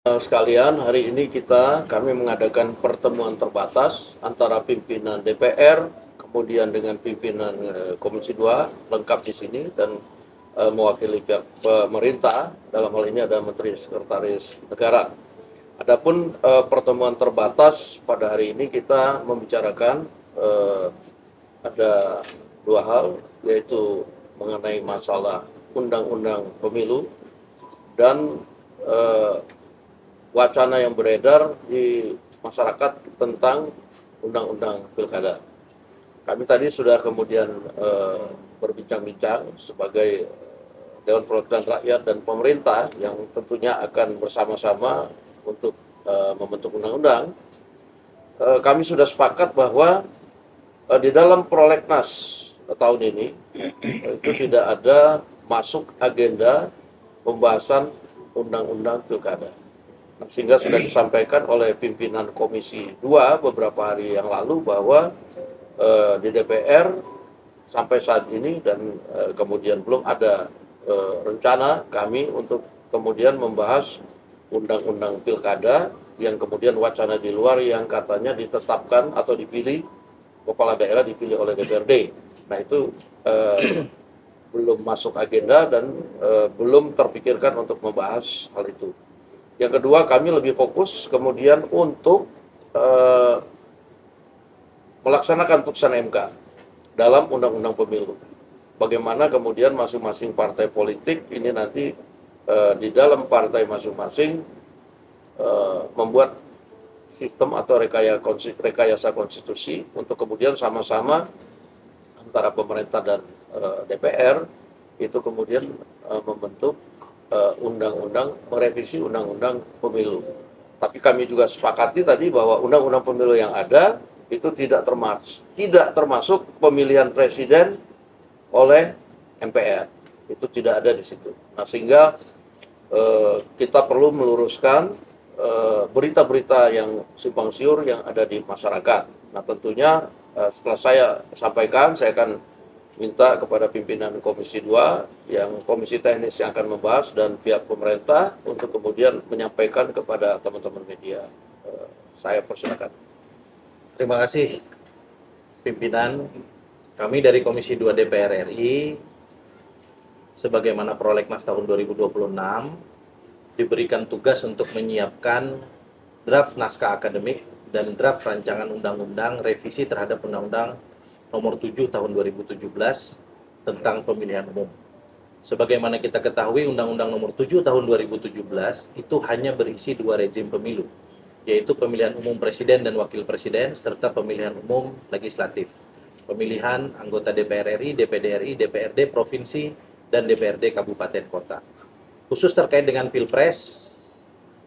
Sekalian, hari ini kami mengadakan pertemuan terbatas antara pimpinan DPR, kemudian dengan pimpinan Komisi 2, lengkap di sini, dan mewakili pihak pemerintah. Dalam hal ini ada Menteri Sekretaris Negara. Adapun pertemuan terbatas pada hari ini kita membicarakan ada dua hal, yaitu mengenai masalah undang-undang pemilu dan wacana yang beredar di masyarakat tentang undang-undang pilkada. Kami tadi sudah kemudian berbincang-bincang sebagai Dewan Perwakilan Rakyat dan pemerintah yang tentunya akan bersama-sama untuk membentuk undang-undang. Kami sudah sepakat bahwa di dalam prolegnas tahun ini itu tidak ada masuk agenda pembahasan undang-undang pilkada. Sehingga sudah disampaikan oleh pimpinan Komisi 2 beberapa hari yang lalu bahwa di DPR sampai saat ini dan kemudian belum ada rencana kami untuk kemudian membahas undang-undang pilkada yang kemudian wacana di luar yang katanya ditetapkan atau dipilih kepala daerah dipilih oleh DPRD. Nah itu belum masuk agenda dan belum terpikirkan untuk membahas hal itu. Yang kedua, kami lebih fokus kemudian untuk melaksanakan putusan MK dalam undang-undang pemilu. Bagaimana kemudian masing-masing partai politik ini nanti di dalam partai masing-masing membuat sistem atau rekayasa konstitusi untuk kemudian sama-sama antara pemerintah dan DPR itu kemudian membentuk undang-undang, merevisi undang-undang pemilu. Tapi kami juga sepakati tadi bahwa undang-undang pemilu yang ada itu tidak termasuk pemilihan presiden oleh MPR. Itu tidak ada di situ. Nah, sehingga kita perlu meluruskan berita-berita yang simpang siur yang ada di masyarakat. Nah, tentunya setelah saya sampaikan, saya akan minta kepada pimpinan Komisi 2 yang komisi teknis yang akan membahas dan pihak pemerintah untuk kemudian menyampaikan kepada teman-teman media. Saya persilakan. Terima kasih pimpinan. Kami dari Komisi 2 DPR RI sebagaimana prolegnas tahun 2026 diberikan tugas untuk menyiapkan draft naskah akademik dan draft rancangan undang-undang revisi terhadap Undang-Undang Nomor 7 Tahun 2017 tentang pemilihan umum. Sebagaimana kita ketahui, Undang-Undang Nomor 7 Tahun 2017 itu hanya berisi dua rezim pemilu, yaitu pemilihan umum presiden dan wakil presiden serta pemilihan umum legislatif. Pemilihan anggota DPR RI, DPD RI, DPRD provinsi dan DPRD kabupaten kota. Khusus terkait dengan Pilpres,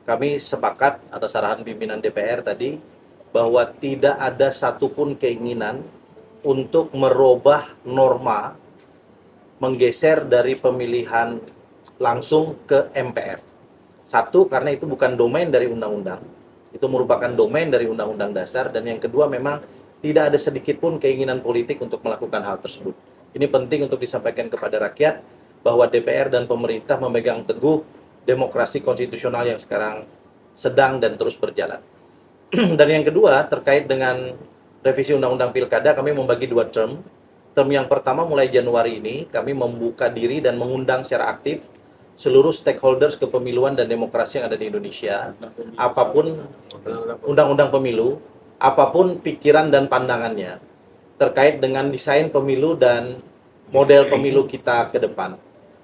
kami sepakat atas arahan pimpinan DPR tadi bahwa tidak ada satupun keinginan untuk merubah norma menggeser dari pemilihan langsung ke MPR. Satu, karena itu bukan domain dari undang-undang, itu merupakan domain dari undang-undang dasar, dan yang kedua memang tidak ada sedikit pun keinginan politik untuk melakukan hal tersebut. Ini penting untuk disampaikan kepada rakyat bahwa DPR dan pemerintah memegang teguh demokrasi konstitusional yang sekarang sedang dan terus berjalan. Dan yang kedua, terkait dengan revisi Undang-Undang Pilkada, kami membagi dua term. Term yang pertama mulai Januari ini, kami membuka diri dan mengundang secara aktif seluruh stakeholders kepemiluan dan demokrasi yang ada di Indonesia, apapun Undang-Undang Pemilu, apapun pikiran dan pandangannya terkait dengan desain pemilu dan model pemilu kita ke depan.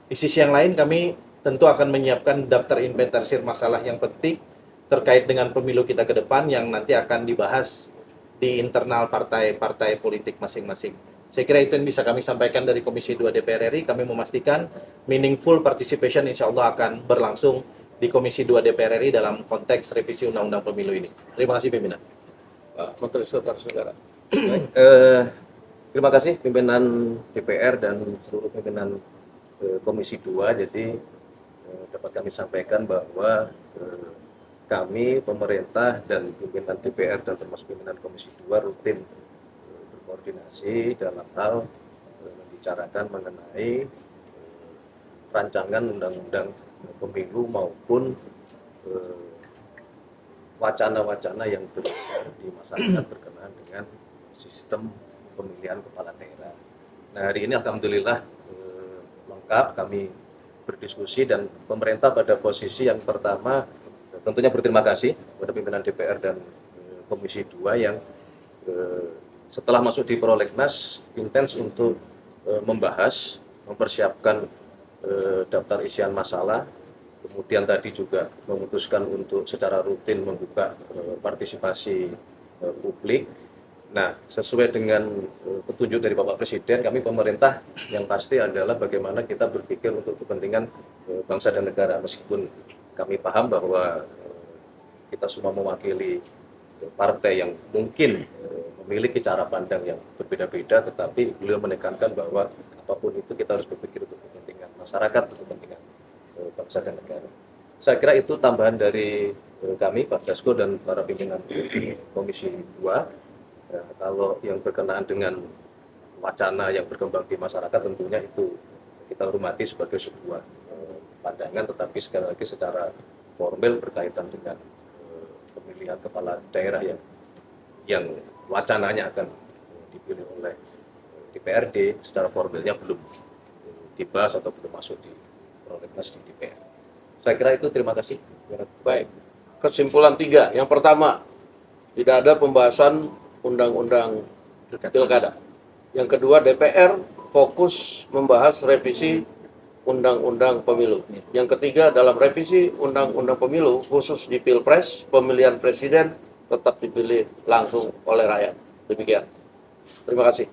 Di sisi yang lain, kami tentu akan menyiapkan daftar inventarisir masalah yang penting terkait dengan pemilu kita ke depan yang nanti akan dibahas di internal partai-partai politik masing-masing. Saya kira itu yang bisa kami sampaikan dari Komisi 2 DPR RI. Kami memastikan meaningful participation insya Allah akan berlangsung di Komisi 2 DPR RI dalam konteks revisi Undang-Undang Pemilu ini. Terima kasih pimpinan. Pak Menteri Sekretaris Negara. Terima kasih pimpinan DPR dan seluruh pimpinan Komisi 2. Jadi dapat kami sampaikan bahwa kami, pemerintah dan pimpinan DPR dan termasuk pimpinan Komisi 2 rutin berkoordinasi dalam hal membicarakan mengenai rancangan undang-undang pemilu maupun wacana-wacana yang beredar di masyarakat berkenaan dengan sistem pemilihan kepala daerah. Nah, hari ini alhamdulillah lengkap, kami berdiskusi dan pemerintah pada posisi yang pertama tentunya berterima kasih kepada pimpinan DPR dan Komisi 2 yang setelah masuk di prolegnas intens untuk membahas, mempersiapkan daftar isian masalah, kemudian tadi juga memutuskan untuk secara rutin membuka partisipasi publik. Nah, sesuai dengan petunjuk dari Bapak Presiden, kami pemerintah yang pasti adalah bagaimana kita berpikir untuk kepentingan bangsa dan negara. Meskipun kami paham bahwa kita semua mewakili partai yang mungkin memiliki cara pandang yang berbeda-beda, tetapi beliau menekankan bahwa apapun itu kita harus berpikir untuk kepentingan masyarakat, untuk kepentingan bangsa dan negara. Saya kira itu tambahan dari kami, Pak Dasko dan para pimpinan Komisi 2. Ya, kalau yang berkenaan dengan wacana yang berkembang di masyarakat tentunya itu kita hormati sebagai sebuah pandangan, tetapi sekali lagi secara formal berkaitan dengan pemilihan kepala daerah yang wacananya akan dipilih oleh DPRD secara formalnya belum dibahas atau belum masuk di prolegnas di DPR. Saya kira itu, terima kasih. Baik, kesimpulan 3. Yang pertama, tidak ada pembahasan undang-undang pilkada. Yang kedua, DPR fokus membahas revisi undang-undang pemilu. Yang ketiga, dalam revisi undang-undang pemilu, khusus di Pilpres, pemilihan presiden tetap dipilih langsung oleh rakyat. Demikian. Terima kasih.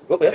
Cukup ya?